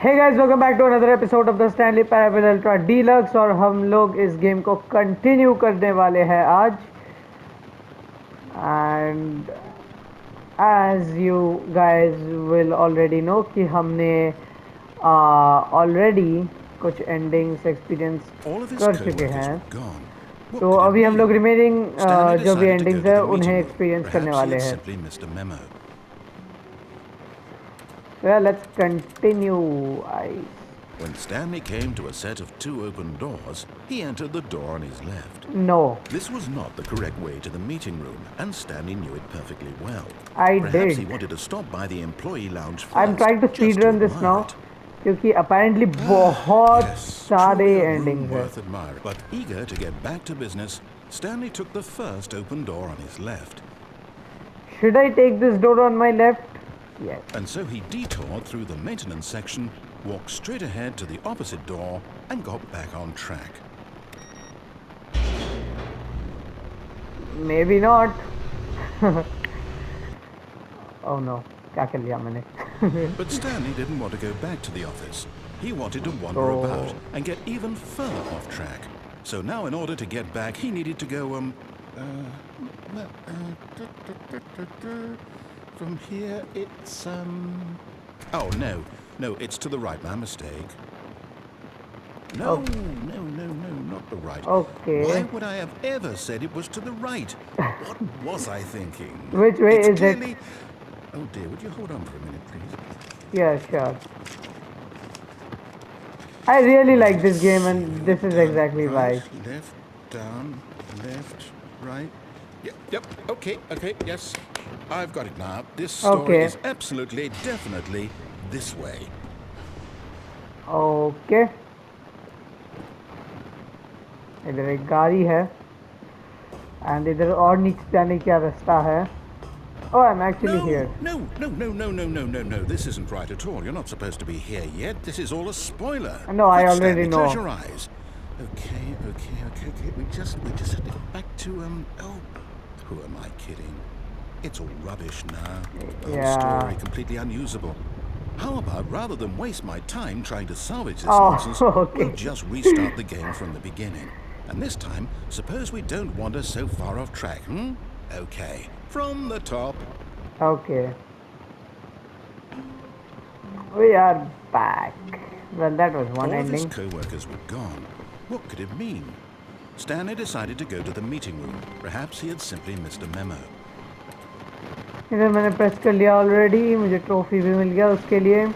Hey guys, welcome back to another episode of the Stanley Parable Ultra Deluxe और हम लोग इस game को कंटिन्यू करने वाले हैं आज and as you guys will already know कि हमने already कुछ endings experience कर चुके हैं तो अभी हम लोग remaining जो भी endings है उन्हें experience करने वाले हैं so yeah, let's continue. When Stanley came to a set of two open doors, he entered the door on his left. No. This was not the correct way to the meeting room, and Stanley knew it perfectly well. Perhaps did. He wanted to stop by the employee lounge first. I'm trying to speedrun this now, because apparently बहुत सारे endings हैं. But eager to get back to business, Stanley took the first open door on his left. Should I take this door on my left? Yes. And so he detoured through the maintenance section, walked straight ahead to the opposite door, and got back on track. Maybe not. Oh no, क्या कर लिया मैंने? But Stanley didn't want to go back to the office. He wanted to wander about and get even further off track. So now in order to get back, he needed to go, from here, it's, oh, no, it's to the right, my mistake. No, not the right. Okay. Why would I have ever said it was to the right? What was I thinking? Which way it's is clearly... it? Oh dear, would you hold on for a minute, please? Yeah, sure. I really like this game and this is exactly why. Left, down, left, right. Yep, okay, yes. I've got it now. This story is absolutely, definitely this way. Okay. इधर एक गाड़ी है and इधर और नीचे जाने का रास्ता है. Oh, I'm actually here. No. This isn't right at all. You're not supposed to be here yet. This is all a spoiler. No, I already know. Close your eyes. Okay. We just have to go back to oh, who am I kidding? It's all rubbish now. The whole story completely unusable. How about rather than waste my time trying to salvage this nonsense, we'll just restart the game from the beginning. And this time, suppose we don't wander so far off track, Okay, from the top. Okay. We are back. Well, that was one ending. All of his co-workers were gone. What could it mean? Stanley decided to go to the meeting room. Perhaps he had simply missed a memo. इधर मैंने press कर लिया already मुझे trophy भी मिल गया उसके लिए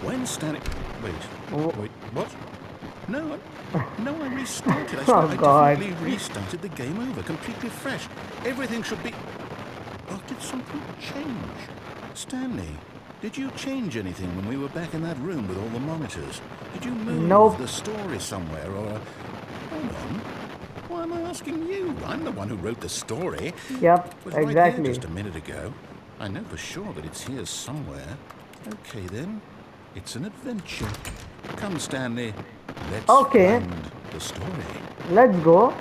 When Stanley wait what no I restarted I definitely restarted the game over completely fresh. Everything should be did something change? Stanley, did you change anything when we were back in that room with all the monitors? Did you move the story somewhere or hold on? Why am I asking you? I'm the one who wrote the story. Yep, it was right exactly. here just a minute ago. I know for sure that it's here somewhere. Okay then, it's an adventure. Come, Stanley. Let's find the story. Let's go.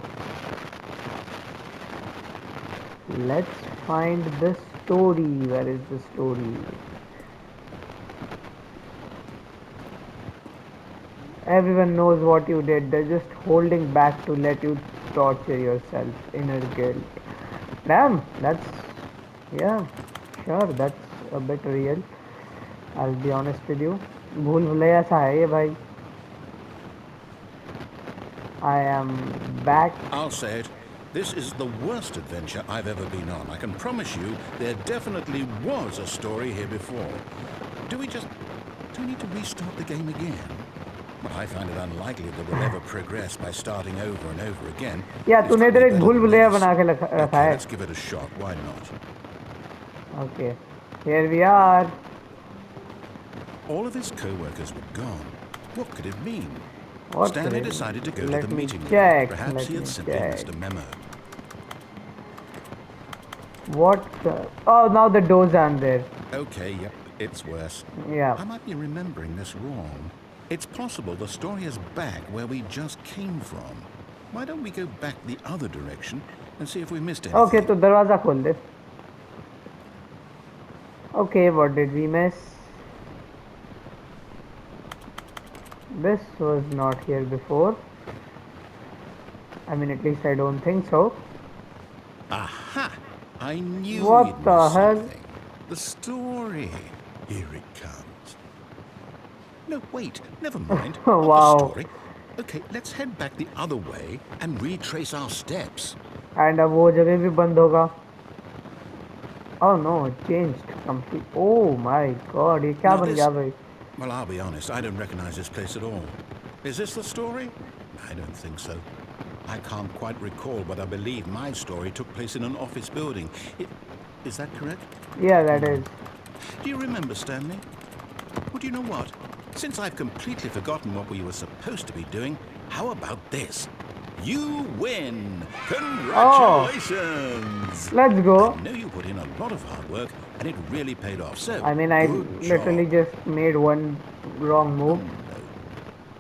Let's find the story. Where is the story? Everyone knows what you did. They're just holding back to let you torture yourself. Inner guilt. Damn, that's that's a bit real. I'll be honest with you. भूल भुलैया सा है ये भाई. I am back. I'll say it. This is the worst adventure I've ever been on. I can promise you there definitely was a story here before. Do we need to restart the game again? But I find it unlikely that we'll ever progress by starting over and over again. Yeah, तूने इधर एक भूल भुलैया बना के रखा है. Let's give it a shot. Why not? Okay, here we are. All of his co-workers were gone. What could it mean? Stanley decided to go to the meeting room. Perhaps he had simply missed a memo. What? Oh, now the doors are there. Okay, yep, it's worse. Yeah. I might be remembering this wrong. It's possible the story is back where we just came from. Why don't we go back the other direction and see if we missed anything? Okay, तो दरवाजा खोल दे. Okay, what did we miss? This was not here before. I mean, at least I don't think so. Aha! I knew we'd What the miss hell? something. The story. Here it comes. No, wait, never mind. Not the Wow. story. Okay, let's head back the other way and retrace our steps. And अब वो जगह भी बंद होगा. Oh no, it changed complete. Oh my god, ये क्या Now बन गया this... भाई? Well, I'll be honest, I don't recognize this place at all. Is this the story? I don't think so. I can't quite recall, but I believe my story took place in an office building. Is that correct? Yeah, that is. Do you remember, Stanley? Well, do you know what? Since I've completely forgotten what we were supposed to be doing, how about this? You win! Congratulations! Let's I go. know you put in a lot of hard work, and it really paid off, so I mean, I good literally job. just made one wrong Oh, move.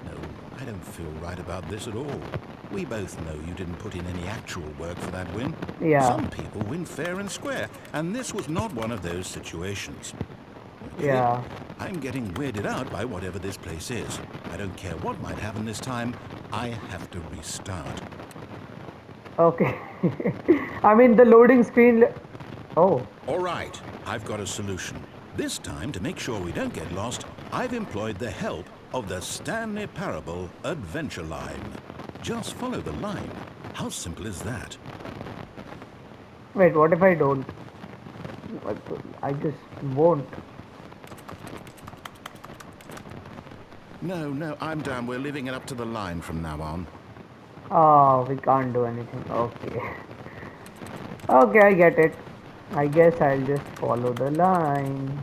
no, I don't feel right about this at all. We both know you didn't put in any actual work for that win. Yeah. Some people win fair and square, and this was not one of those situations. Okay? Yeah. I'm getting weirded out by whatever this place is. I don't care what might happen this time. I have to restart. Okay. I mean, the loading screen. Oh. All right, I've got a solution. This time, to make sure we don't get lost, I've employed the help of the Stanley Parable Adventure Line. Just follow the line. How simple is that? Wait, what if I don't? I just won't. No, I'm down. We're leaving it up to the line from now on. Oh, we can't do anything. Okay. Okay, I get it. I guess I'll just follow the line.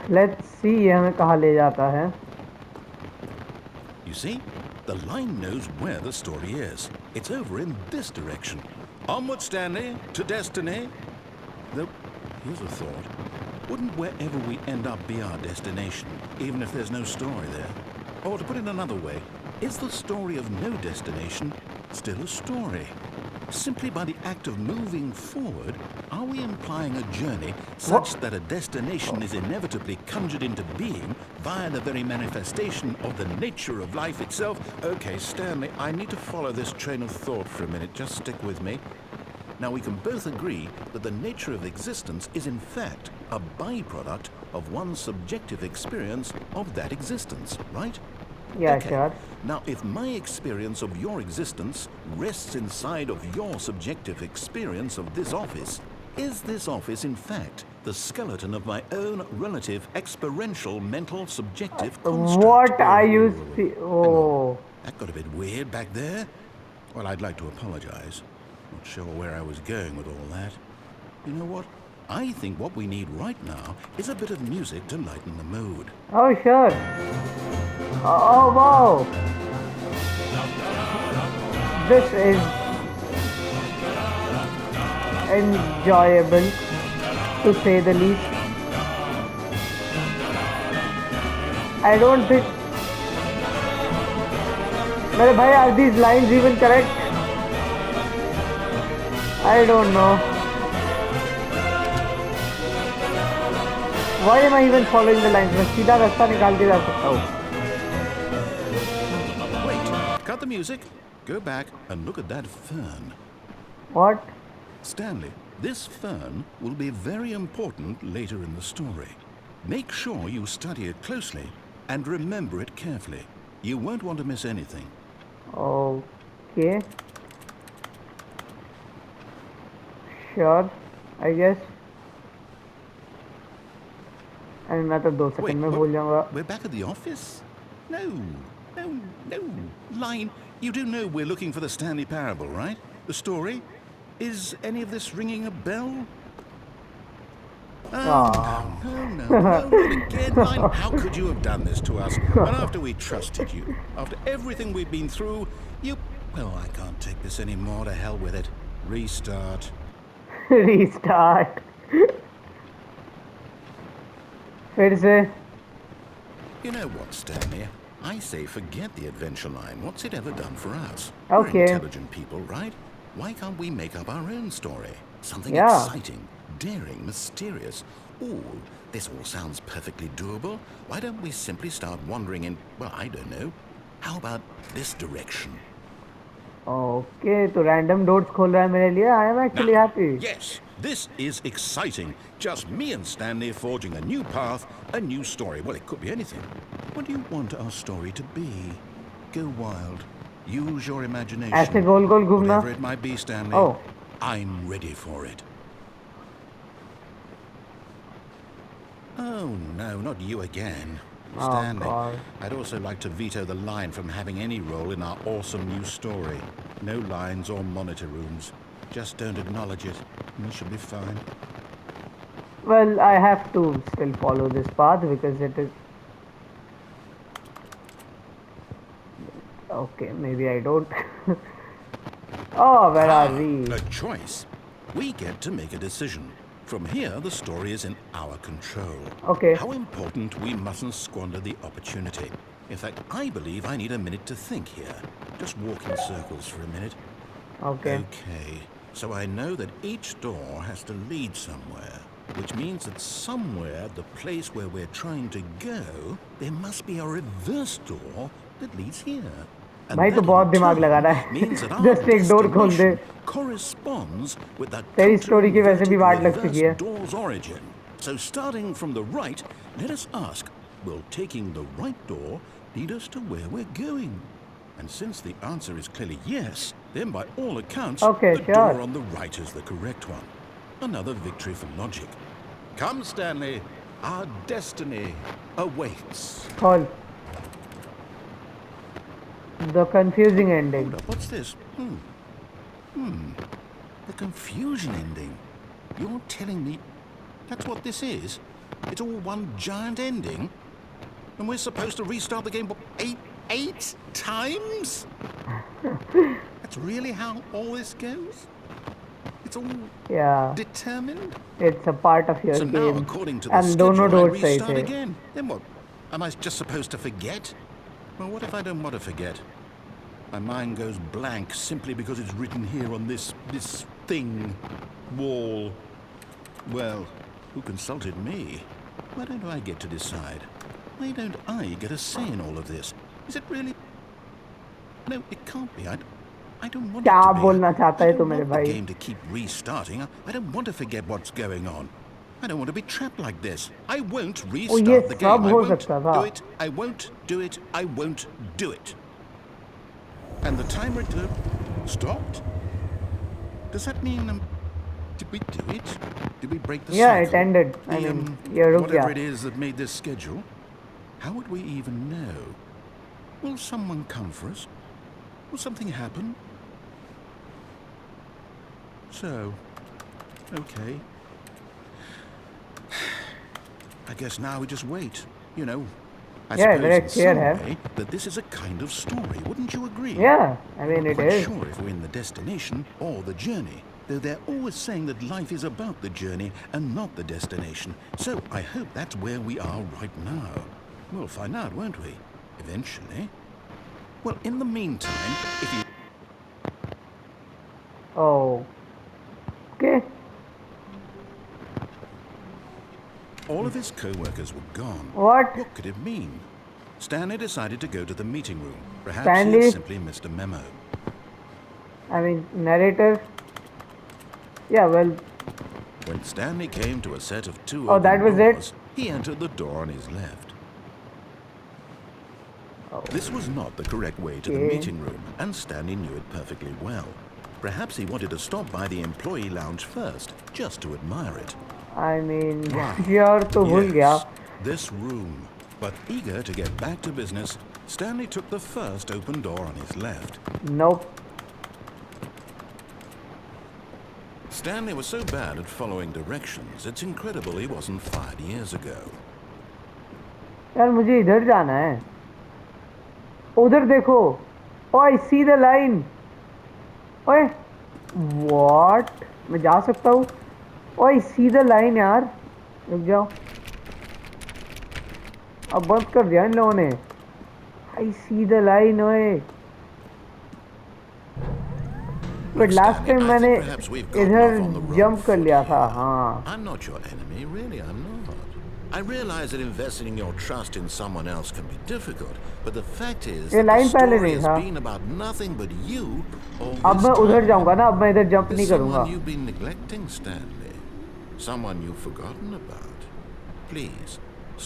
Let's see ये हमें कहाँ ले जाता है. You see? The line knows where the story is. It's over in this direction. Onward, Stanley, to destiny. Though, here's a thought. Wouldn't wherever we end up be our destination, even if there's no story there? Or to put it another way, is the story of no destination still a story? Simply by the act of moving forward, are we implying a journey such that a destination is inevitably conjured into being via the very manifestation of the nature of life itself? Okay, Stanley, I need to follow this train of thought for a minute. Just stick with me. Now, we can both agree that the nature of existence is in fact a byproduct of one's subjective experience of that existence, right? Yeah, Okay. sure. Now, if my experience of your existence rests inside of your subjective experience of this office, is this office in fact the skeleton of my own relative experiential mental subjective construct? What are you Hang on. Oh. That got a bit weird back there. Well, I'd like to apologize. Not sure where I was going with all that. You know what? I think what we need right now is a bit of music to lighten the mood. Oh, sure. Oh, wow. This is enjoyable, to say the least. I don't think... मेरे भाई, are these lines even correct? I don't know. Why am I even following the lines? मैं सीधा रास्ता निकाल के जा सकता हूँ. Wait, cut the music. Go back and look at that fern. What? Stanley, this fern will be very important later in the story. Make sure you study it closely and remember it carefully. You won't want to miss anything. Okay. Sure, I guess. And मैं तो 2 second में भूल जाऊंगा. We're back at the office? No. Line, you do know we're looking for the Stanley Parable, right? The story? Is any of this ringing a bell? Oh, no, not again, Line. How could you have done this to us? And after we trusted you, after everything we've been through, you... Well, I can't take this anymore. To hell with it. Restart. Restart. फिर से. You know what, Stanley? I say forget the adventure line. What's it ever done for us? Okay. We're intelligent people, right? Why can't we make up our own story? Something Yeah. exciting, daring, mysterious. Ooh, this all sounds perfectly doable. Why don't we simply start wandering in, well, I don't know. How about this direction? Okay तो random doors खोल रहा है मेरे लिए. I am Now, actually happy. yes, this is exciting. Just me and Stanley forging a new path, a new story. Well, it could be anything. What do you want our story to be? Go wild. Use your imagination. ऐसे गोल गोल घूमना. Whatever it might be, Stanley. Oh. I'm ready for it. Oh, no, not you again. Stanley, I'd also like to veto the line from having any role in our awesome new story. No lines or monitor rooms. Just don't acknowledge it, and we should be fine. Well, I have to still follow this path because it is... Okay, maybe I don't. Oh, where are we? A choice. We get to make a decision. From here, the story is in our control. Okay. How important we mustn't squander the opportunity. In fact, I believe I need a minute to think here. Just walk in circles for a minute. Okay. Okay. So I know that each door has to lead somewhere, which means that somewhere, the place where we're trying to go, there must be a reverse door that leads here. भाई तो बहुत दिमाग लगा रहा है. Just एक door खोल दे. Corresponds with the तेरी स्टोरी की वैसे भी वाट लग चुकी है. door's origin. So starting from the right, let us ask, will taking the right door lead us to where we're going? And since the answer is clearly yes, then by all accounts, the door on the right is the correct one. Another victory for logic. Come, Stanley. Our destiny awaits. Call. The confusing ending. Hold up, what's this? The confusion ending. You're telling me that's what this is? It's all one giant ending? And we're supposed to restart the game eight times? That's really how all this goes? It's all determined? It's a part of your so game. So now, according to the schedule, I restart again. Then what? Am I just supposed to forget? Well, what if I don't want to forget? My mind goes blank simply because it's written here on this thing, wall. Well, who consulted me? Why don't I get to decide? Why don't I get a say in all of this? Is it really? No, it can't be. I don't want it to be. क्या बोलना चाहता है तू मेरे भाई? I don't want the game to keep restarting. I don't want to forget what's going on. I don't want to be trapped like this. I won't restart the game. I won't do it. I won't do it. I won't do it. And the timer stopped? Does that mean did we do it? Did we break the cycle? Yeah, it ended. I mean, whatever it is that made this schedule. How would we even know? Will someone come for us? Will something happen? So, okay. I guess now we just wait, you know. I suppose in some way that this is a kind of story, wouldn't you agree? Yeah, I mean it is. I'm not sure if we're in the destination or the journey, though they're always saying that life is about the journey and not the destination. So I hope that's where we are right now. We'll find out, won't we? Eventually. Well, in the meantime, if you... Oh. Okay. All of his co-workers were gone. What? What could it mean? Stanley decided to go to the meeting room. Perhaps Stanley? he had simply missed a memo. I mean, narrator. Yeah, well. When Stanley came to a set of two that was doors, it? He entered the door on his left. Oh. This was not the correct way to the meeting room, and Stanley knew it perfectly well. Perhaps he wanted to stop by the employee lounge first, just to admire it. I mean, here to bhul gaya. This room. But eager to get back to business, Stanley took the first open door on his left. Nope. Stanley was so bad at following directions, it's incredible he wasn't fired years ago. यार मुझे इधर जाना है. उधर देखो. Oh, I see the line. ओए, what? मैं जा सकता हूँ? Oh, I see the line यार. रुक जाओ. अब बंद कर दिया इन लोगों ने. I see the line ओए. But last Stanley, time I मैंने think perhaps we've gotten इधर off on the wrong jump कर foot लिया था. here. हाँ. I'm not your enemy, really, I'm not. I realize that investing your trust in someone else can be difficult, but the fact is ये that the line पहले story नहीं has था. been about nothing but you all अब this मैं उधर जाऊंगा time. ना. अब मैं इधर जंप There's नहीं someone करूंगा. you've been neglecting, Stanley. Someone you've forgotten about. Please,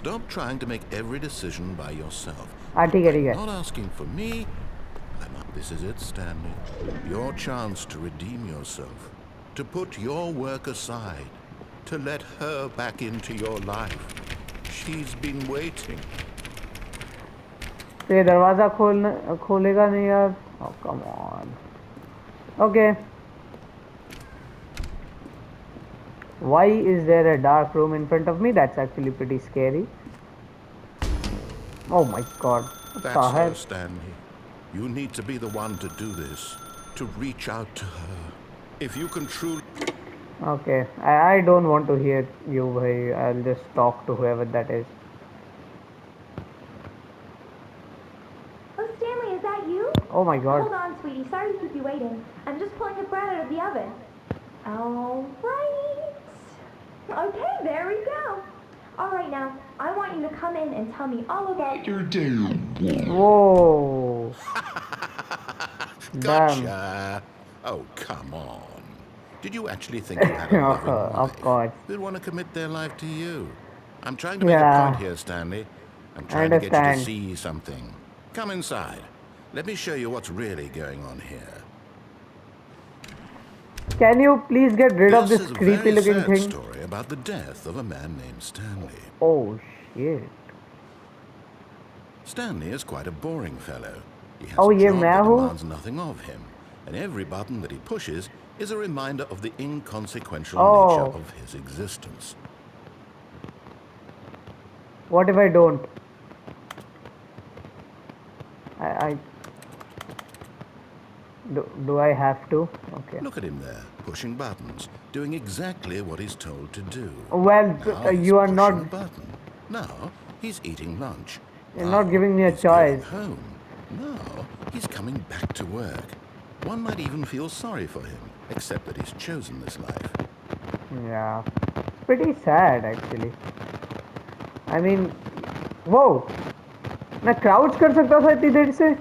stop trying to make every decision by yourself. हाँ ठीक है ठीक I'm है. not asking for me. This is it, Stanley. Your chance to redeem yourself. To put your work aside. To let her back into your life. She's been waiting. तो ये दरवाज़ा खोलेगा नहीं यार. Oh come on. Okay. Why is there a dark room in front of me? That's actually pretty scary. Oh my god. What the That's her, heck? Stanley. You need to be the one to do this. To reach out to her. If you can truly... Okay. I don't want to hear you, bhai. I'll just talk to whoever that is. Oh, Stanley, is that you? Oh my god. Hold on, sweetie. Sorry to keep you waiting. I'm just pulling the bread out of the oven. All right. Okay, there we go. All right, now, I want you to come in and tell me all about your day. Whoa. Damn. Gotcha. Oh, come on. Did you actually think you had a loving Of wife course. who'd want to commit their life to you? I'm trying to make a point Yeah. here, Stanley. I'm I trying to get you to understand. see something. Come inside. Let me show you what's really going on here. Can you please get rid of This this is a creepy very looking sad thing? story about the death of a man named Stanley. Oh shit. Stanley is quite a boring fellow. He has Oh, a ये job मैं that हूँ? demands nothing of him, and every button that he pushes is a reminder of the inconsequential nature Oh. of his existence. What if I don't? I do I have to? Okay. Look at him there, pushing buttons, doing exactly what he's told to do. Well, Now he's you are pushing not. a button. Now he's eating lunch. You're not Now giving me a he's going choice. home. Now he's coming back to work. One might even feel sorry for him, except that he's chosen this life. Yeah. Pretty sad actually. I mean, whoa. मैं crouch कर सकता था इतनी देर से?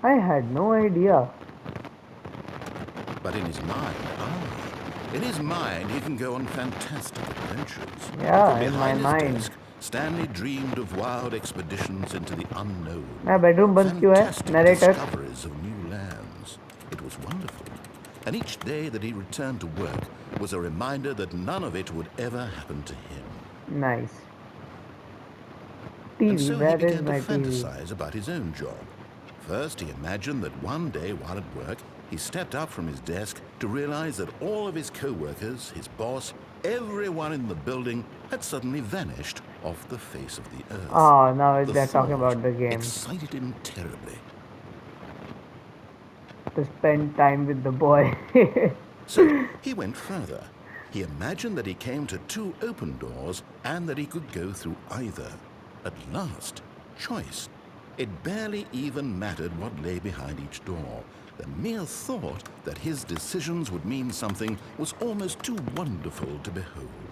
I had no idea. But in his mind, he can go on fantastic adventures. Yeah, From in my behind his mind. desk, Stanley dreamed of wild expeditions into the unknown. मेरा bedroom बंद क्यों है? Fantastic Narrator. discoveries of new lands. It was wonderful. And each day that he returned to work was a reminder that none of it would ever happen to him. Nice. And TV. so he Where is began to my TV? fantasize about his own job. First, he imagined that one day while at work, he stepped up from his desk to realize that all of his co-workers, his boss, everyone in the building had suddenly vanished off the face of the earth. Oh, now The they're talking thought about the game. excited him terribly. To spend time with the boy. So he went further. He imagined that he came to two open doors and that he could go through either. At last, choice. It barely even mattered what lay behind each door. The mere thought that his decisions would mean something was almost too wonderful to behold.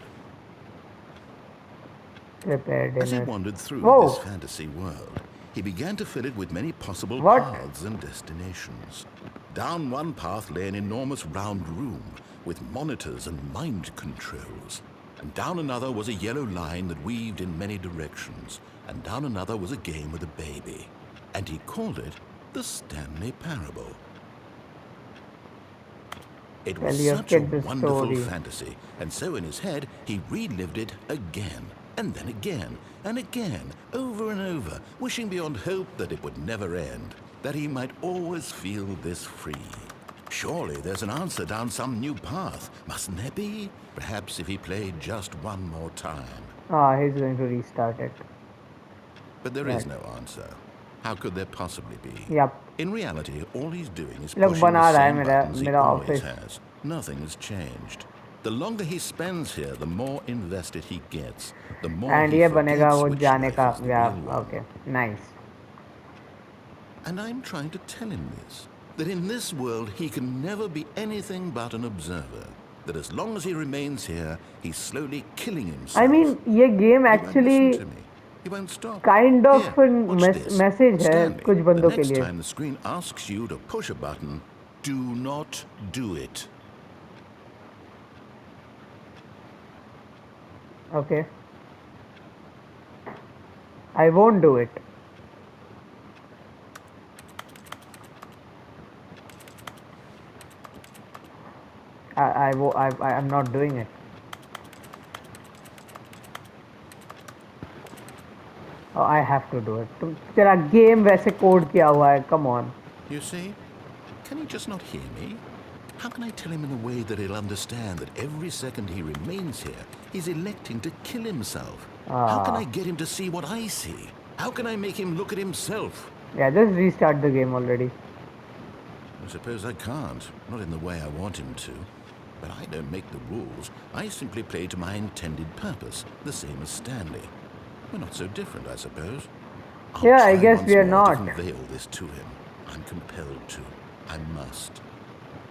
Prepare As he dinner. wandered through Whoa. this fantasy world, he began to fill it with many possible What? paths and destinations. Down one path lay an enormous round room with monitors and mind controls. And down another was a yellow line that weaved in many directions. And down another was a game with a baby. And he called it the Stanley Parable. It was Tell your such a kids a wonderful story. fantasy, and so in his head he relived it again, and then again, and again, over and over, wishing beyond hope that it would never end, that he might always feel this free. Surely there's an answer down some new path, mustn't there be? Perhaps if he played just one more time. Ah, he's going to restart it. But there Right. is no answer. How could there possibly be? Yep. In reality, all he's doing is Look, pushing बना the रहा है same मेरा buttons he मेरा always office. has. Nothing has changed. The longer he spends here, the more invested he gets. The more And he ये बनेगा forgets वो which जाने life का. is the Yeah. real one. Okay. Nice. And I'm trying to tell him this. That in this world he can never be anything but an observer. That as long as he remains here, he's slowly killing himself. I mean, ये game He won't listen actually to me. He won't stop. kind of Here, watch this. message है Stanley, कुछ the बंदों के next लिए. time the screen asks you to push a button, do not do it. Okay. I won't do it. I'm not doing it. Oh, I have to do it. तेरा game वैसे code किया हुआ है. Come on. You see? Can he just not hear me? How can I tell him in a way that he'll understand that every second he remains here, he's electing to kill himself? How can I get him to see what I see? How can I make him look at himself? Yeah, just restart the game already. I suppose I can't. Not in the way I want him to. But I don't make the rules. I simply play to my intended purpose, the same as Stanley. We're not so different, I suppose. Yeah, I I'll try guess once we are more not. to convey all this to him. I'm compelled to. I must.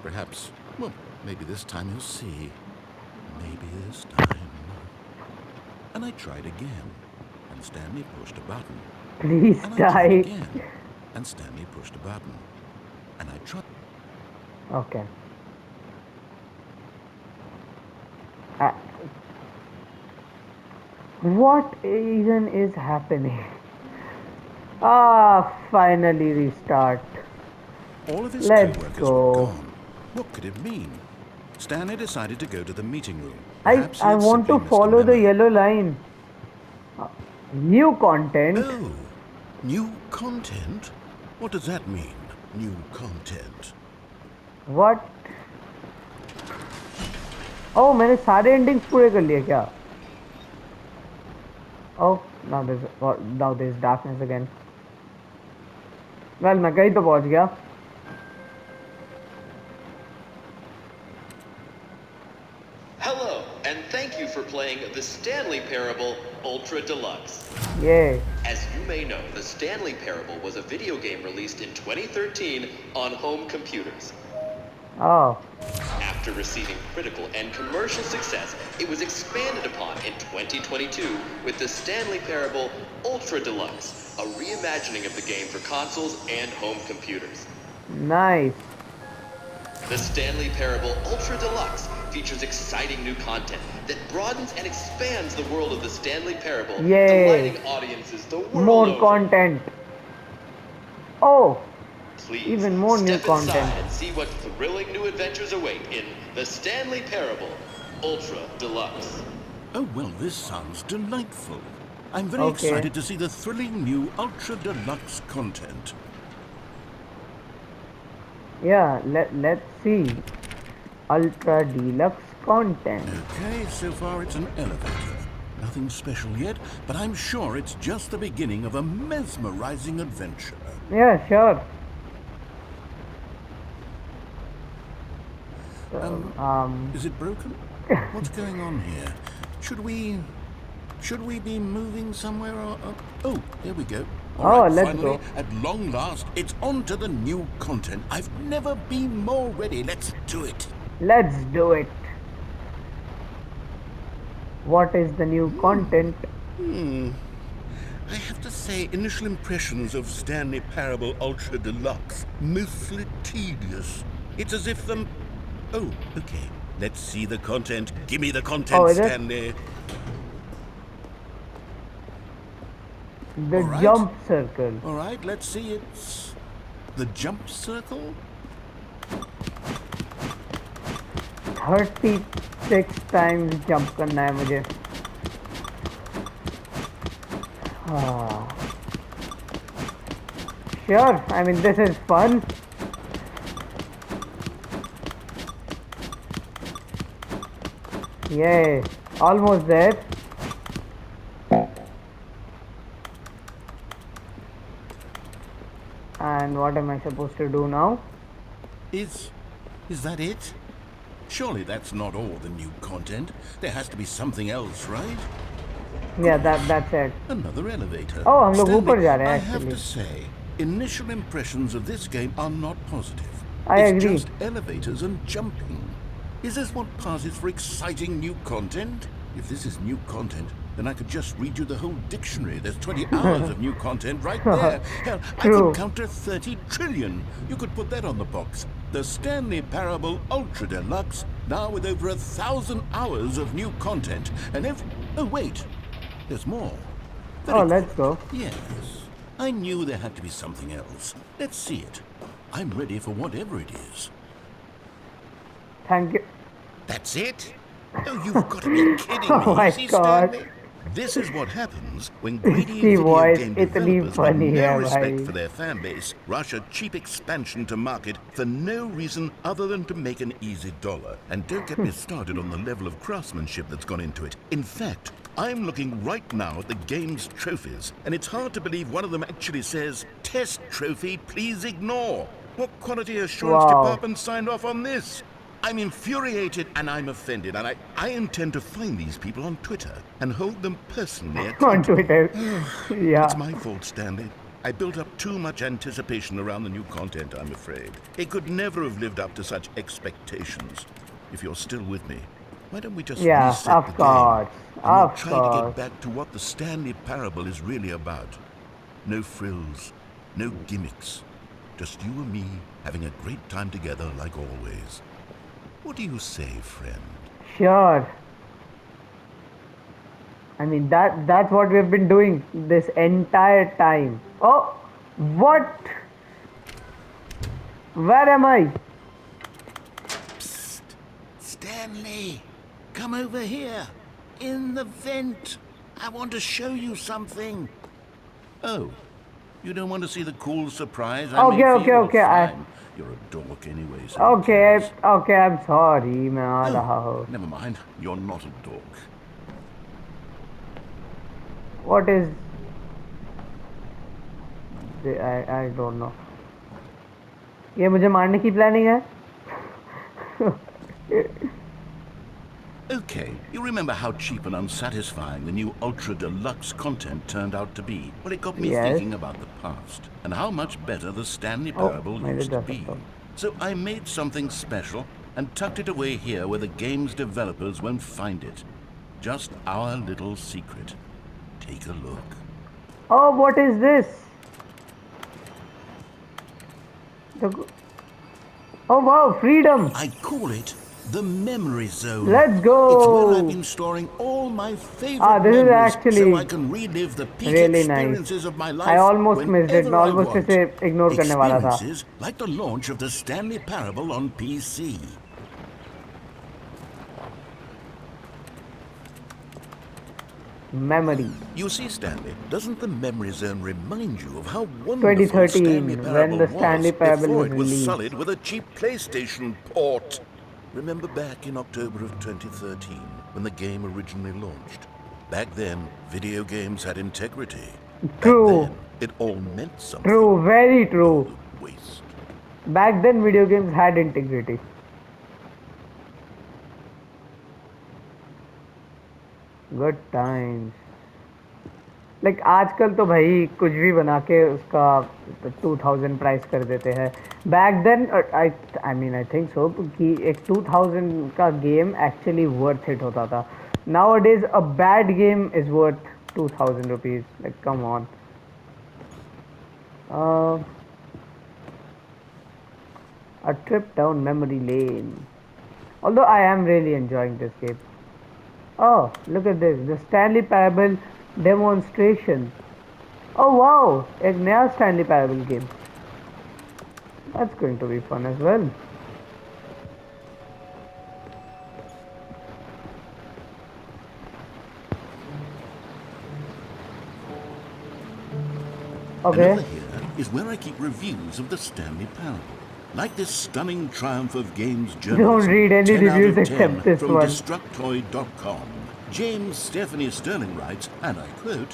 Perhaps, well, maybe this time he'll see. Maybe this time. And I tried again, and Stanley pushed a button. Please And I tried die. again, and Stanley pushed a button. And I tried. Okay. What even is happening? Finally restart. All of his Let's co-workers go. were gone. What could it mean? Stanley decided to go to the meeting room. I Perhaps he had want to simply missed a follow the memo. yellow line. New content. Oh, new content? What does that mean, new content? What? Oh, मैंने सारे endings पूरे कर लिए क्या? Oh, now there's darkness again. Well, मैं कहीं तो पहुंच गया. Hello, and thank you for playing the Stanley Parable Ultra Deluxe. Yay. As you may know, the Stanley Parable was a video game released in 2013 on home computers. Oh. After receiving critical and commercial success, it was expanded upon in 2022 with the Stanley Parable Ultra Deluxe, a reimagining of the game for consoles and home computers. Nice. The Stanley Parable Ultra Deluxe features exciting new content that broadens and expands the world of the Stanley Parable, Yay. delighting audiences the world More over. content. Oh. Please Even more new step content. inside and see what thrilling new adventures await in the Stanley Parable Ultra Deluxe. Oh, well, this sounds delightful. I'm very Okay. excited to see the thrilling new Ultra Deluxe content. Yeah, let's see. Ultra Deluxe content. Okay, so far it's an elevator. Nothing special yet, but I'm sure it's just the beginning of a mesmerizing adventure. Yeah, sure. Is it broken? What's going on here? Should we be moving somewhere or oh, there we go. All right, let's finally, go. at long last, it's on to the new content. I've never been more ready. Let's do it. Let's do it. What is the new content? I have to say, initial impressions of Stanley Parable Ultra Deluxe, mostly tedious. It's as if them... Oh, okay. Let's see the content. Give me the content, Oh, is it? Stanley. The All right. jump circle. All right, let's see. It's the jump circle. 36 times jump करना है मुझे. Sure, I mean this is fun. Yay, almost there. And what am I supposed to do now? Is that it? Surely that's not all the new content. There has to be something else, right? Yeah, that's it. Another elevator. Oh, हम लोग Stanley, ऊपर जा रहे हैं I have actually. to say, Initial impressions of this game are not positive. I It's agree. just elevators and jumping. Is this what passes for exciting new content? If this is new content, then I could just read you the whole dictionary. There's 20 hours of new content right there. Hell, I could True. count to 30 trillion. You could put that on the box. The Stanley Parable Ultra Deluxe, now with over 1,000 hours of new content. And oh wait, there's more. Very Oh, let's good. go. Yes, I knew there had to be something else. Let's see it. I'm ready for whatever it is. Thank you. That's it? Oh, you've got to be kidding me. Oh my Is he, God. Stanley? This is what happens when greedy इसकी video voice game इतनी developers, with funny no है respect भाई. for their fan base, rush a cheap expansion to market for no reason other than to make an easy dollar. And don't get me started on the level of craftsmanship that's gone into it. In fact, I'm looking right now at the game's trophies, and it's hard to believe one of them actually says, "Test trophy, please ignore." What quality assurance Wow. department signed off on this? I'm infuriated and I'm offended, and I intend to find these people on Twitter and hold them personally On accountable. Twitter. Yeah. It's my fault, Stanley. I built up too much anticipation around the new content, I'm afraid. It could never have lived up to such expectations. If you're still with me, why don't we just Yeah, reset of the course. game? And we'll Of try to course. get back to what the Stanley Parable is really about. No frills, no gimmicks. Just you and me having a great time together like always. What do you say, friend? Sure. I mean that's what we've been doing this entire time. Oh, what? Where am I? Psst. Stanley, come over here. In the vent. I want to show you something. Oh, you don't want to see the cool surprise I made for you? Okay. Fine. You're a dork anyway, so who Okay, cares? okay. I'm sorry. मैं आ रहा हूँ. Never mind. You're not a dork. What is? I don't know. ये मुझे मारने की planning है? Okay, you remember how cheap and unsatisfying the new Ultra Deluxe content turned out to be? Well, it got me Yes. thinking about the past and how much better the Stanley Parable मैं used to जा be. सकता हूँ. So I made something special and tucked it away here where the game's developers won't find it. Just our little secret. Take a look. Oh, what is this? Oh wow, freedom! I call it the Memory Zone. Let's go! It's where I've been storing all my favorite This is memories actually so I can relive the peak really nice. experiences of my life I almost missed it. whenever मैं I almost want. इसे ignore करने वाला था. Experiences like the launch of the Stanley Parable on PC. Memory. You see, Stanley, doesn't the Memory Zone remind you of how wonderful 2013, Stanley when Parable the Stanley was Parable before was it was released. solid with a cheap PlayStation port? Remember back in October of 2013 when the game originally launched? Back then, video games had integrity. True. Back then, it all meant something. True, very true. Waste. Back then, video games had integrity. Good times. Like आजकल तो भाई कुछ भी बना के उसका 2000 price कर देते हैं. Back then, I mean I think so कि एक 2000 का गेम actually worth it होता था. Nowadays a bad game is worth 2000 rupees. Like come on. A trip down memory lane. Although I am really enjoying this game. Oh, look at this. The Stanley Parable demonstration. Oh wow, एक नया Stanley Parable game. That's going to be fun as well. Okay. And over here is where I keep reviews of the Stanley Parable. Like this stunning triumph of games journalism. Don't read any 10 out reviews of 10 except this from one. Destructoid.com. James Stephanie Sterling writes, and I quote,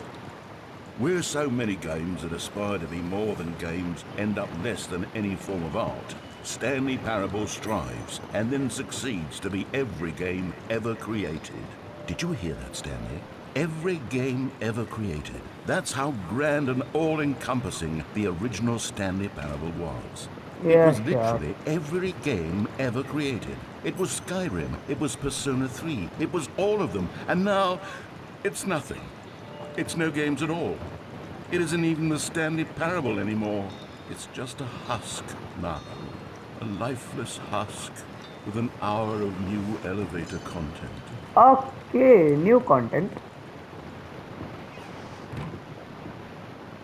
"Where so many games that aspire to be more than games end up less than any form of art, Stanley Parable strives and then succeeds to be every game ever created." Did you hear that, Stanley? every game ever created. That's how grand and all-encompassing the original Stanley Parable was. It Yes, was yeah. literally every game ever created. It was Skyrim, it was Persona 3, it was all of them, and now it's nothing. It's no games at all. It isn't even the Stanley Parable anymore. It's just a husk now. A lifeless husk with an hour of new elevator content. Okay, new content.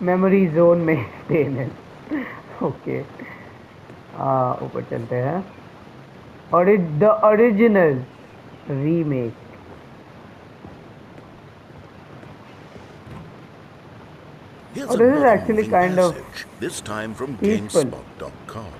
Memory zone maintenance okay ऊपर चलते हैं और the original remake Here's और this is another actually moving kind of passage, this time from peaceful GameSpot.com.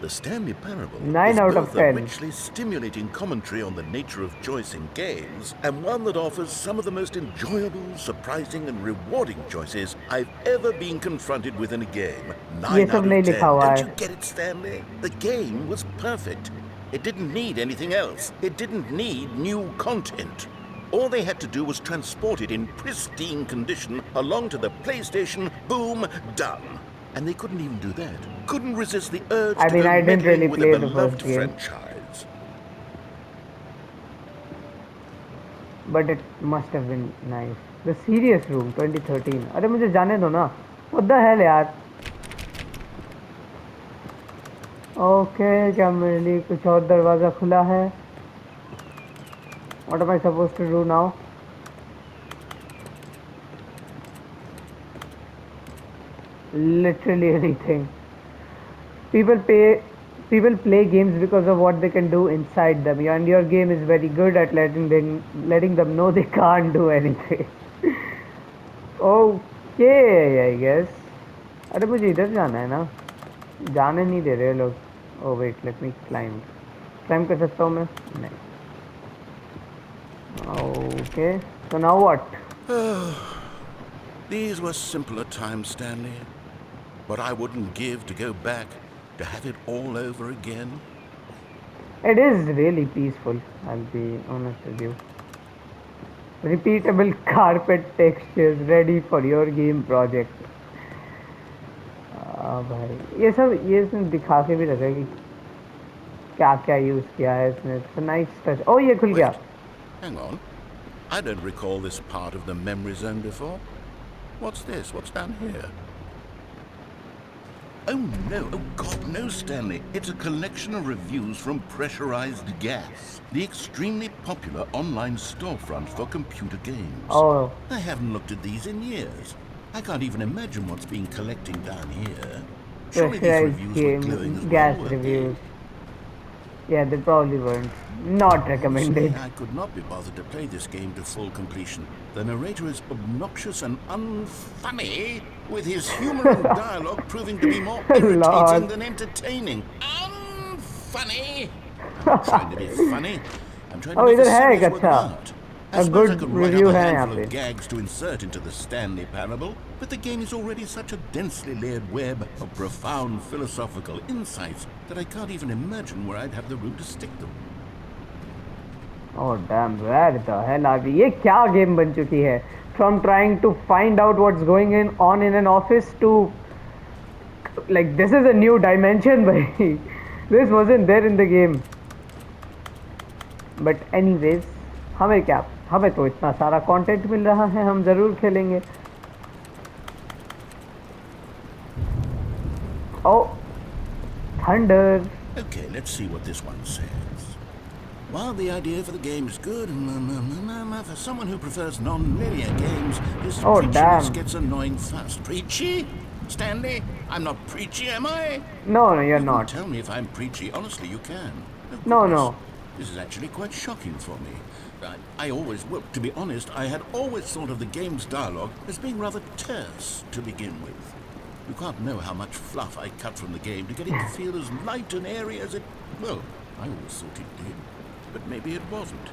The Stanley Parable 9 is out of both a 10 richly stimulating commentary on the nature of choice in games, and one that offers some of the most enjoyable, surprising, and rewarding choices I've ever been confronted with in a game. ये 9 सब out of नहीं लिखा 10. हुआ Don't है you get it, Stanley? The game was perfect. It didn't need anything else. It didn't need new content. All they had to do was transport it in pristine condition along to the PlayStation. Boom, done. And they couldn't even do that. Couldn't resist the urge I to mean go I didn't meddling really with a play the beloved first game franchise. but it must have been nice the serious room 2013 अरे मुझे जाने दो ना what the hell यार okay क्या मेरे लिए कुछ और दरवाज़ा खुला है what am I supposed to do now literally anything people pay people play games because of what they can do inside them and your game is very good at letting them know they can't do anything okay I guess अरे मुझे इधर जाना है ना जाने नहीं दे रहे लोग oh wait let me climb कर सकता हूँ मैं नहीं okay so now what These were simpler times, Stanley. But I wouldn't give to go back to have it all over again. it is really peaceful I'll be honest with you repeatable carpet textures ready for your game project भाई ये इसने दिखा के भी रखा है कि क्या क्या यूज़ किया है इसने इट्स नाइस टच ओ ये खुल गया Wait, hang on. I don't recall this part of the memory zone before. What's this? What's down here? Oh no, oh God, no, Stanley. It's a collection of reviews from Pressurized Gas, the extremely popular online storefront for computer games. oh I haven't looked at these in years. I can't even imagine what's been collecting down here. Surely these pressurized reviews were glowing as gas well, weren't reviews they? yeah they probably weren't not Honestly, recommended I could not be bothered to play this game to full completion. The narrator is obnoxious and unfunny, with his humor and dialogue proving to be more irritating Lord. than entertaining. Unfunny! I'm not trying to be funny. I'm trying to Oh, make a इधर है एक serious work अच्छा of art. I a suppose I good could write review up a है यहाँ handful पे of gags to insert into the Stanley Parable, but the game is already such a densely layered web of profound philosophical insights that I can't even imagine where I'd have the room to stick them. oh damn where the hell are we ये क्या game बन चुकी है from trying to find out what's going on in an office to like this is a new dimension भाई this wasn't there in the game but anyways हमें तो इतना सारा कंटेंट मिल रहा है हम ज़रूर खेलेंगे oh thunder Okay, let's see what this one says. While the idea for the game is good, for someone who prefers non-linear games, this Oh, preachiness damn. gets annoying fast. Preachy? Stanley? I'm not preachy, am I? no you're You can not tell me if I'm preachy. Honestly, you can. Oh, No, goodness. no. This is actually quite shocking for me. Well, to be honest, I had always thought of the game's dialogue as being rather terse to begin with. You can't know how much fluff I cut from the game to get it to feel as light and airy as it... Well, I always thought it did. But maybe it wasn't.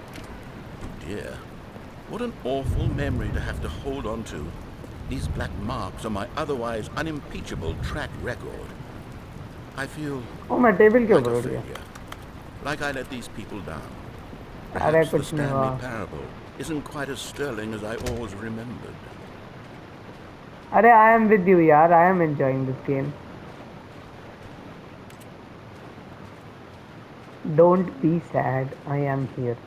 Oh dear. What an awful memory to have to hold on to. These black marks on my otherwise unimpeachable track record. I feel oh मैं table के like ऊपर a उठ गया failure. Like I let these people down. अरे Perhaps the कुछ नहीं हुआ. Stanley parable isn't quite as sterling as I always remembered. अरे I am with you यार. I am enjoying this game. Don't be sad. I am here.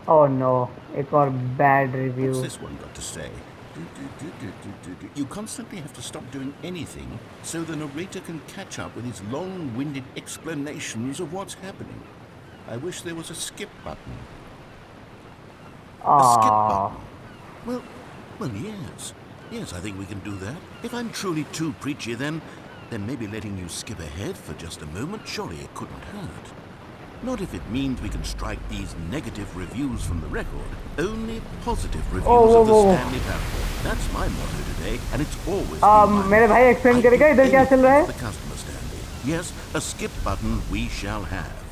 Oh no. एक और bad What's review. this one got to say? You constantly have to stop doing anything so the narrator can catch up with his long-winded explanations of what's happening. I wish there was a skip button. A skip Ah. button? Well, yes. Yes, I think we can do that. If I'm truly too preachy, then maybe letting you skip ahead for just a moment, surely it couldn't hurt. Not if it means we can strike these negative reviews from the record. Only positive reviews of the Stanley parable. That's my motto today, and it's always been my मेरे भाई explain करेगा इधर क्या चल रहा है? The customer, Stanley. Yes, a skip button we shall have.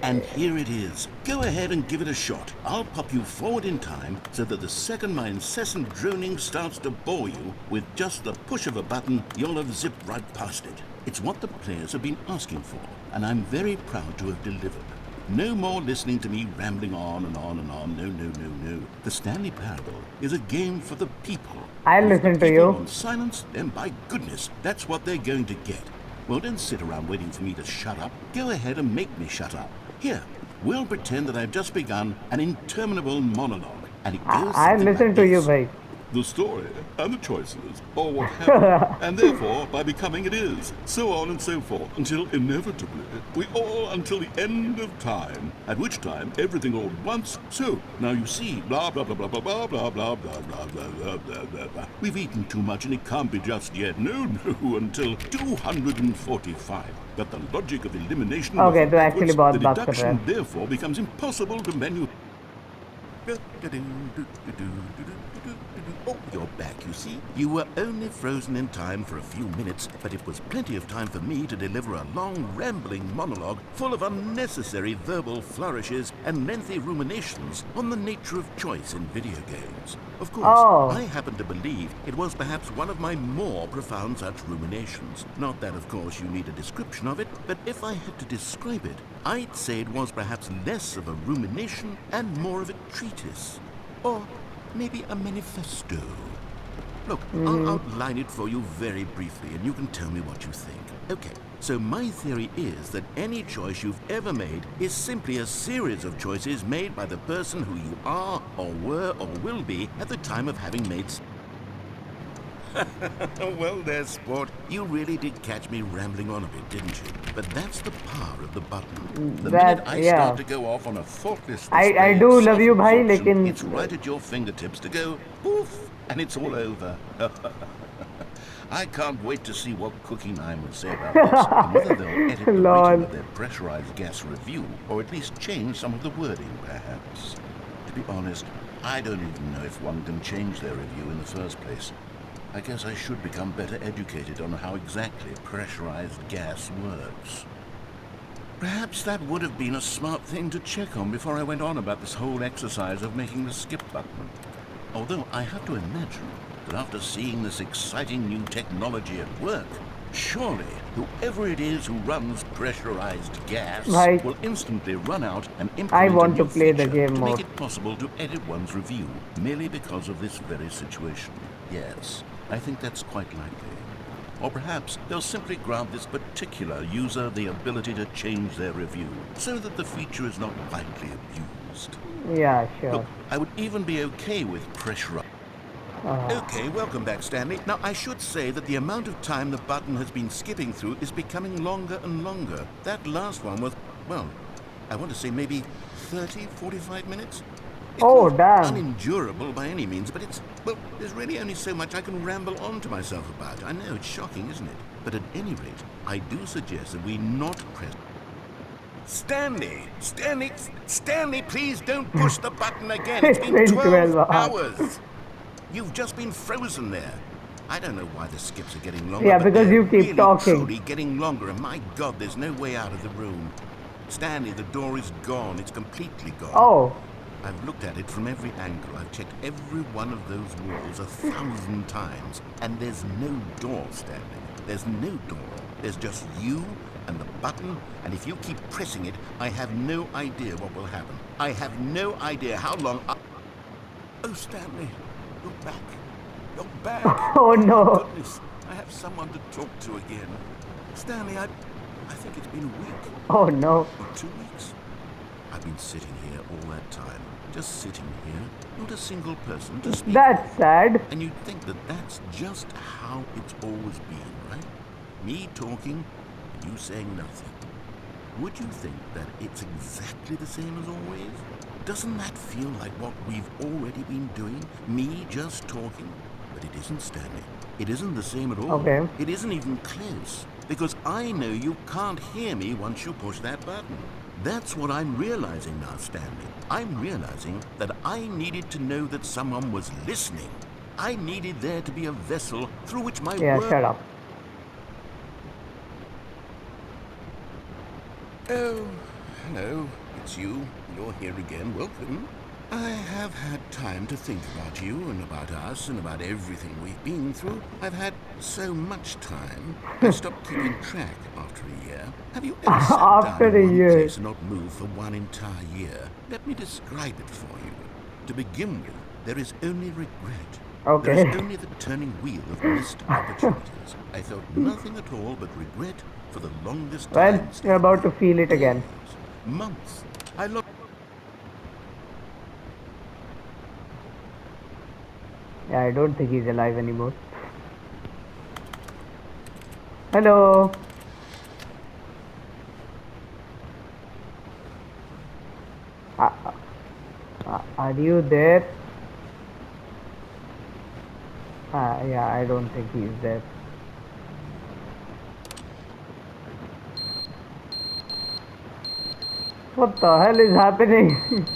And here it is. Go ahead and give it a shot. I'll pop you forward in time so that the second my incessant droning starts to bore you, with just the push of a button, you'll have zipped right past it. It's what the players have been asking for, and I'm very proud to have delivered. No more listening to me rambling on and on and on. No, no, no, no. The Stanley Parable is a game for the people. I'll listen to you. On silence, then by goodness, that's what they're going to get. Well, don't sit around waiting for me to shut up. Go ahead and make me shut up. Here, we'll pretend that I've just begun an interminable monologue, and it goes I'll listen like to you, this. bhai. The story and the choices, or what happened, and therefore by becoming it is, so on and so forth, until inevitably we all until the end of time, at which time everything all at once. So now you see, blah blah blah blah blah blah blah blah blah blah blah blah blah blah blah. We've eaten too much and it can't be just yet. No, no, until 245. But the logic of elimination. Okay, तो actually बहुत the बात कर रहा deduction है. therefore becomes impossible to menu. Oh, you're back, you see. You were only frozen in time for a few minutes, but it was plenty of time for me to deliver a long, rambling monologue full of unnecessary verbal flourishes and lengthy ruminations on the nature of choice in video games. Of course, I happen to believe it was perhaps one of my more profound such ruminations. Not that, of course, you need a description of it, but if I had to describe it, I'd say it was perhaps less of a rumination and more of a treatise. Or maybe a manifesto. Look, I'll outline it for you very briefly, and you can tell me what you think. Okay, so my theory is that any choice you've ever made is simply a series of choices made by the person who you are, or were, or will be at the time of having made... Well there, sport. You really did catch me rambling on a bit, didn't you? But that's the power of the button. The minute I start to go off on a thoughtless I do love you, bhai, लेकिन it's right at your fingertips to go poof, and it's all over. I can't wait to see what Cookie Nine will say about this, and whether they'll edit the rating of their pressurized gas review, or at least change some of the wording, perhaps. To be honest, I don't even know if one can change their review in the first place. I guess I should become better educated on how exactly pressurized gas works. Perhaps that would have been a smart thing to check on before I went on about this whole exercise of making the skip button. Although I have to imagine that after seeing this exciting new technology at work, surely whoever it is who runs pressurized gas will instantly run out and implement a new feature to make it possible to edit one's review merely because of this very situation. Yes, I think that's quite likely. Or perhaps they'll simply grant this particular user the ability to change their review so that the feature is not widely abused. Yeah, sure. Look, I would even be okay with pressure. Okay, welcome back, Stanley. Now, I should say that the amount of time the button has been skipping through is becoming longer and longer. That last one was, well, I want to say maybe 30, 45 minutes? It's not unendurable by any means, but well, there's really only so much I can ramble on to myself about. I know, it's shocking, isn't it? But at any rate, I do suggest that we not press... Stanley, please don't push the button again. It's been 12 hours. You've just been frozen there. I don't know why the skips are getting longer. Yeah, because you keep really, talking. Truly getting longer, and my God, there's no way out of the room. Stanley, the door is gone. It's completely gone. Oh. I've looked at it from every angle. I've checked every one of those walls 1,000 times, and there's no door, Stanley. There's no door. There's just you and the button, and if you keep pressing it, I have no idea what will happen. I have no idea how long I... Oh, Stanley, you're back. You're back. Oh no. My goodness, I have someone to talk to again. Stanley, I think it's been a week. Oh no. Or 2 weeks. I've been sitting here all that time. Just sitting here. Not a single person to speak. That's sad. And you'd think that that's just how it's always been, right? Me talking, and you saying nothing. Would you think that it's exactly the same as always? Doesn't that feel like what we've already been doing? Me just talking? But it isn't, Stanley. It isn't the same at all. Okay. It isn't even close. Because I know you can't hear me once you push that button. That's what I'm realizing now, Stanley. I'm realizing that I needed to know that someone was listening. I needed there to be a vessel through which my Yeah, shut up. Oh, hello. It's you. You're here again. Welcome. I have had time to think about you and about us and about everything we've been through. I've had so much time. I stopped keeping track after a year. Have you ever sat After down in a one year. place and not moved for one entire year? Let me describe it for you. To begin with, there is only regret. Okay. There is only the turning wheel of missed opportunities. I felt nothing at all but regret for the longest Well, time. you're about to feel it again. Days, months. I lost. Yeah, I don't think he's alive anymore. Hello. Are you there? Yeah, I don't think he's there. What the hell is happening?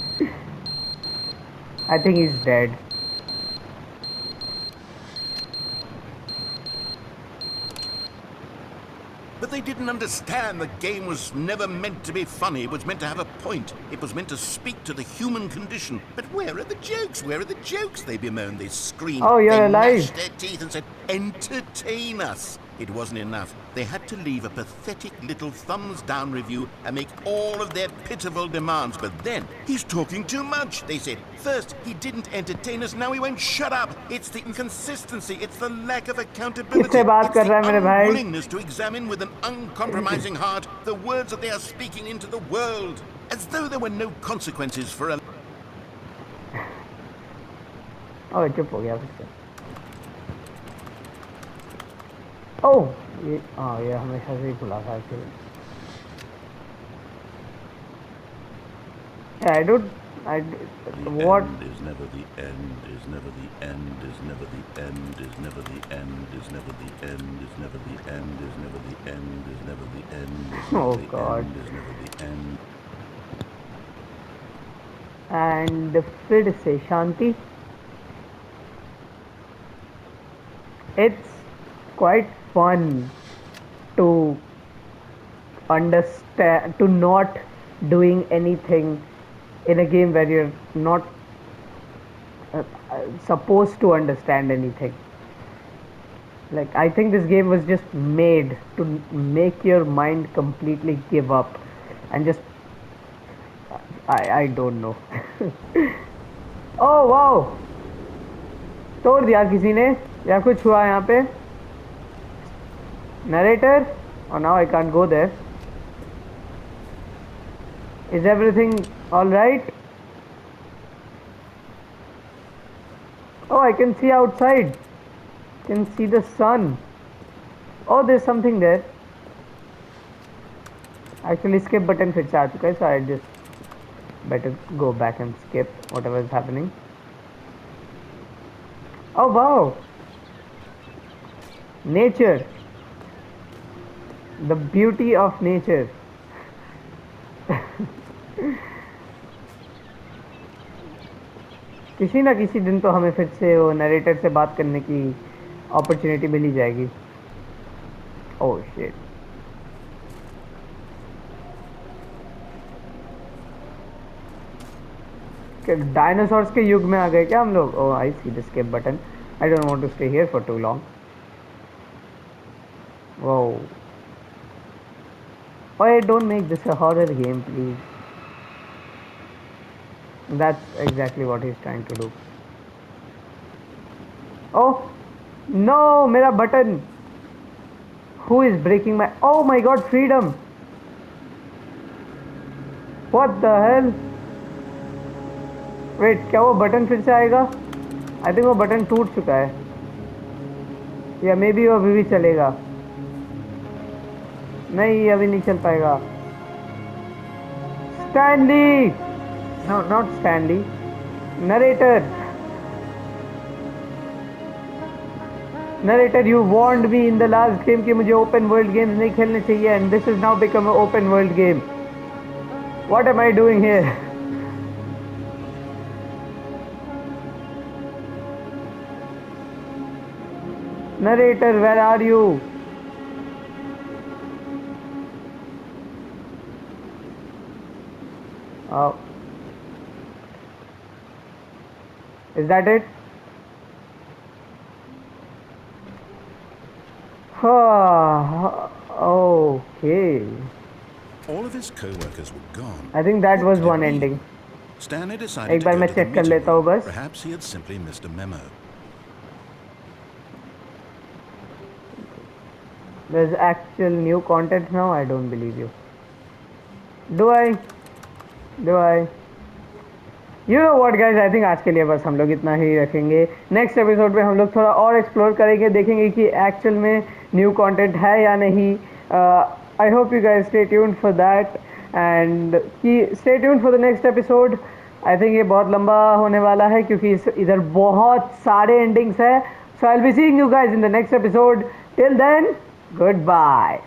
I think he's dead. But they didn't understand the game was never meant to be funny. It was meant to have a point. It was meant to speak to the human condition. But where are the jokes? Where are the jokes? They bemoaned, they screamed. Oh, you're they alive. gnashed their teeth and said, entertain us. It wasn't enough. They had to leave a pathetic little thumbs down review and make all of their pitiful demands. But then, he's talking too much, they said. First, he didn't entertain us, now he won't shut up. It's the inconsistency, it's the lack of accountability. किससे बात कर रहा है मेरे भाई? Unwillingness to examine with an uncompromising heart the words that they are speaking into the world. As though there were no consequences for a... ओह चुप हो गया फिर से. ओह ये हमेशा से ही खुला था actually. I don't. What? Is never the end, is never the end, is never the end, is never the end, is never the end, is never the end, is never the end, is never the end, is Oh never the God. end, is never the end. And फिर से शांति. It's quite fun to understand, to not doing anything in a game where you're not supposed to understand anything. Like, I think this game was just made to make your mind completely give up and just I don't know. Oh wow, तोड़ दिया किसी ने या कुछ हुआ यहाँ पे? Narrator? Oh, now I can't go there. Is everything all right? Oh, I can see outside. Can see the sun. Oh, there's something there. Actually, skip button फिर से आ चुका है, so I just better go back and skip whatever is happening. Oh wow! Nature. The beauty of nature. किसी ना किसी दिन तो हमें फिर से वो नरेटर से बात करने की अपॉर्चुनिटी मिल ही जाएगी. Oh shit. डायनासोर्स के युग में आ गए क्या हम लोग? Oh I see the skip button. I don't want to stay here for too long. Whoa. Oh, don't make this a horror game, please. That's exactly what he's trying to do. Oh, no, mera button. Who is breaking my... Oh my god, freedom. What the hell? Wait, क्या वो button फिर से आएगा? I think वो button टूट चुका है, या मे बी वो अभी भी चलेगा. नहीं, अभी नहीं चल पाएगा. Stanley! No, not Stanley, narrator. Narrator, you warned me in the last game कि मुझे ओपन वर्ल्ड गेम्स नहीं खेलने चाहिए, and this is now become a open world game. What am I doing here? Narrator, where are you? Oh. Is that it? Okay. All of his co-workers were gone. I think that What was could it one be? ending. Stanley decided एक to bar go मैं to the check कर meeting लेता हूँ room. बस. Perhaps he had simply missed a memo. There's actual new content now. I don't believe you. Do I? Do I? You know what guys, I think आज के लिए बस हम लोग इतना ही रखेंगे. नेक्स्ट एपिसोड में हम लोग थोड़ा और एक्सप्लोर करेंगे, देखेंगे कि एक्चुअल में न्यू कंटेंट है या नहीं. I hope you guys stay tuned for that, and कि stay tuned for the next episode. I think ये बहुत लंबा होने वाला है क्योंकि इधर बहुत सारे एंडिंग्स है. So I will be seeing you guys in the next episode. Till then, good bye.